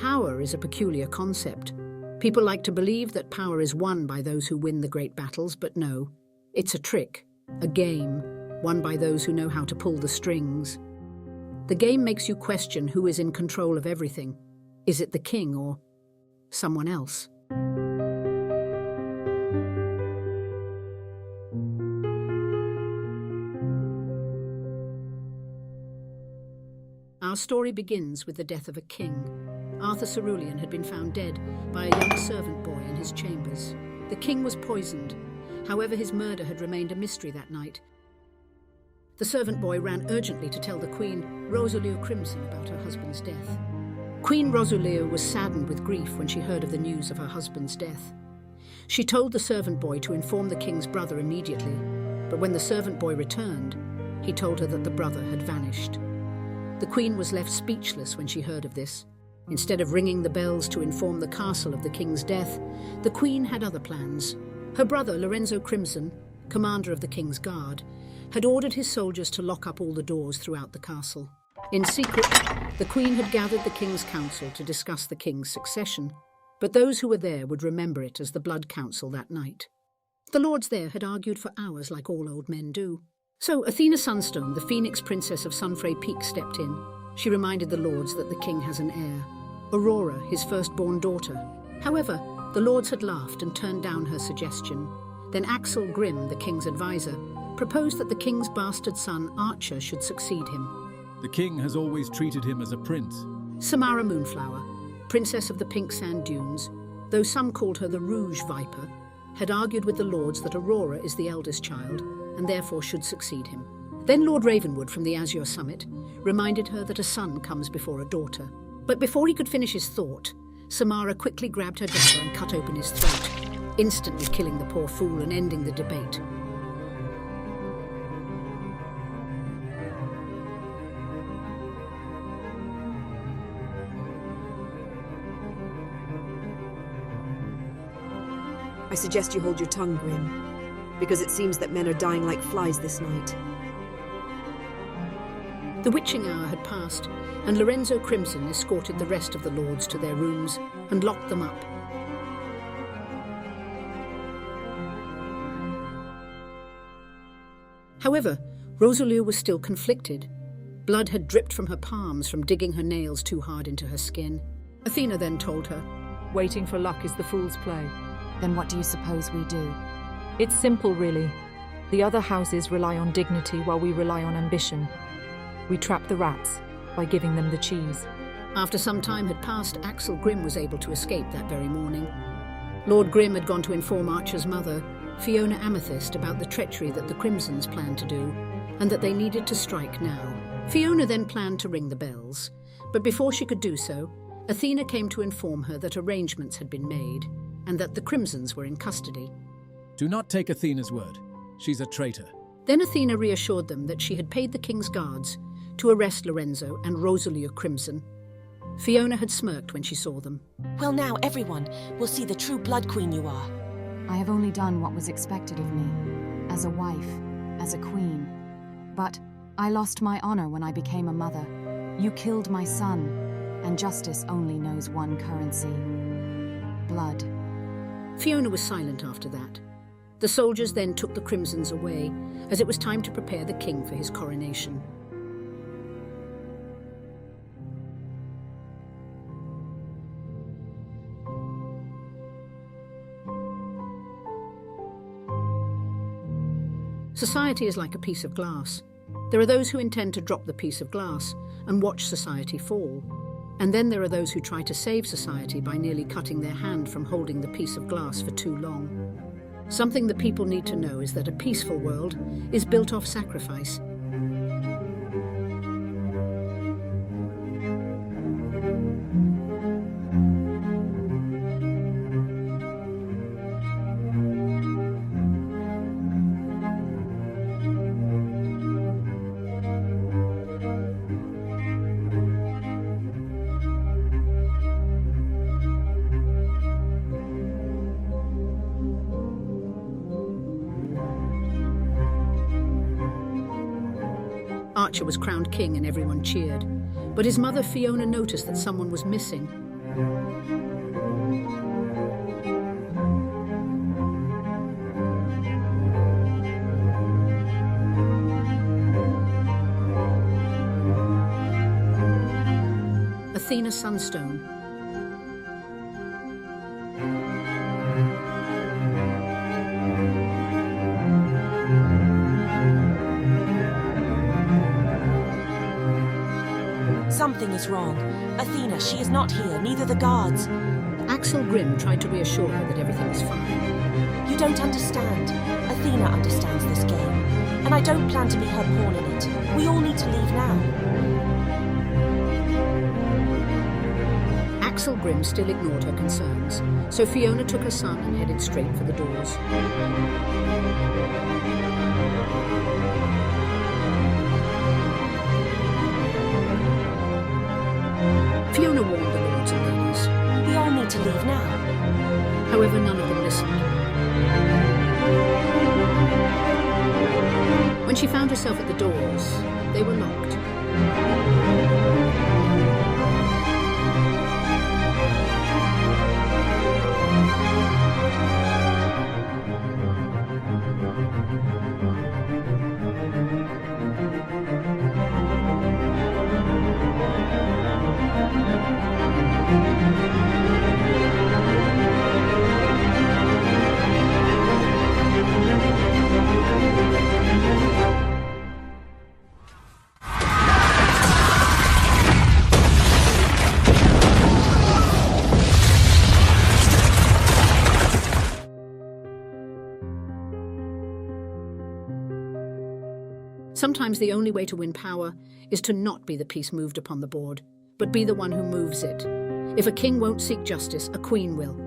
Power is a peculiar concept. People like to believe that power is won by those who win the great battles, but no. It's a trick, a game, won by those who know how to pull the strings. The game makes you question who is in control of everything. Is it the king or someone else? Our story begins with the death of a king. Arthur Cerulean had been found dead by a young servant boy in his chambers. The king was poisoned. However, his murder had remained a mystery that night. The servant boy ran urgently to tell the Queen, Rosaleo Crimson, about her husband's death. Queen Rosaleo was saddened with grief when she heard of the news of her husband's death. She told the servant boy to inform the king's brother immediately, but when the servant boy returned, he told her that the brother had vanished. The Queen was left speechless when she heard of this. Instead of ringing the bells to inform the castle of the king's death, the Queen had other plans. Her brother, Lorenzo Crimson, commander of the king's guard, had ordered his soldiers to lock up all the doors throughout the castle. In secret, the Queen had gathered the king's council to discuss the king's succession, but those who were there would remember it as the Blood Council that night. The lords there had argued for hours like all old men do. So Athena Sunstone, the Phoenix Princess of Sunfrey Peak, stepped in. She reminded the lords that the king has an heir, Aurora, his firstborn daughter. However, the lords had laughed and turned down her suggestion. Then Axel Grimm, the king's advisor, proposed that the king's bastard son, Archer, should succeed him. The king has always treated him as a prince. Samara Moonflower, princess of the Pink Sand Dunes, though some called her the Rouge Viper, had argued with the lords that Aurora is the eldest child and therefore should succeed him. Then Lord Ravenwood from the Azure Summit reminded her that a son comes before a daughter. But before he could finish his thought, Samara quickly grabbed her dagger and cut open his throat, instantly killing the poor fool and ending the debate. I suggest you hold your tongue, Grimm, because it seems that men are dying like flies this night. The witching hour had passed, and Lorenzo Crimson escorted the rest of the lords to their rooms and locked them up. However, Rosaleo was still conflicted. Blood had dripped from her palms from digging her nails too hard into her skin. Athena then told her, "Waiting for luck is the fool's play." Then what do you suppose we do? It's simple, really. The other houses rely on dignity while we rely on ambition. We trap the rats by giving them the cheese. After some time had passed, Axel Grimm was able to escape that very morning. Lord Grimm had gone to inform Archer's mother, Fiona Amethyst, about the treachery that the Crimsons planned to do, and that they needed to strike now. Fiona then planned to ring the bells, but before she could do so, Athena came to inform her that arrangements had been made, and that the Crimsons were in custody. Do not take Athena's word. She's a traitor. Then Athena reassured them that she had paid the king's guards to arrest Lorenzo and Rosaleo Crimson. Fiona had smirked when she saw them. Well, now everyone will see the true Blood Queen you are. I have only done what was expected of me, as a wife, as a queen. But I lost my honor when I became a mother. You killed my son, and justice only knows one currency: blood. Fiona was silent after that. The soldiers then took the Crimsons away, as it was time to prepare the king for his coronation. Society is like a piece of glass. There are those who intend to drop the piece of glass and watch society fall. And then there are those who try to save society by nearly cutting their hand from holding the piece of glass for too long. Something that people need to know is that a peaceful world is built off sacrifice. Archer was crowned king and everyone cheered, but his mother Fiona noticed that someone was missing. Athena Sunstone. Something is wrong. Athena, she is not here, neither the guards. Axel Grimm tried to reassure her that everything was fine. You don't understand. Athena understands this game. And I don't plan to be her pawn in it. We all need to leave now. Axel Grimm still ignored her concerns, so Fiona took her son and headed straight for the doors. Fiona warned the lords and ladies. We all need to leave now. However, none of them listened. When she found herself at the doors, they were locked. Sometimes the only way to win power is to not be the piece moved upon the board, but be the one who moves it. If a king won't seek justice, a queen will.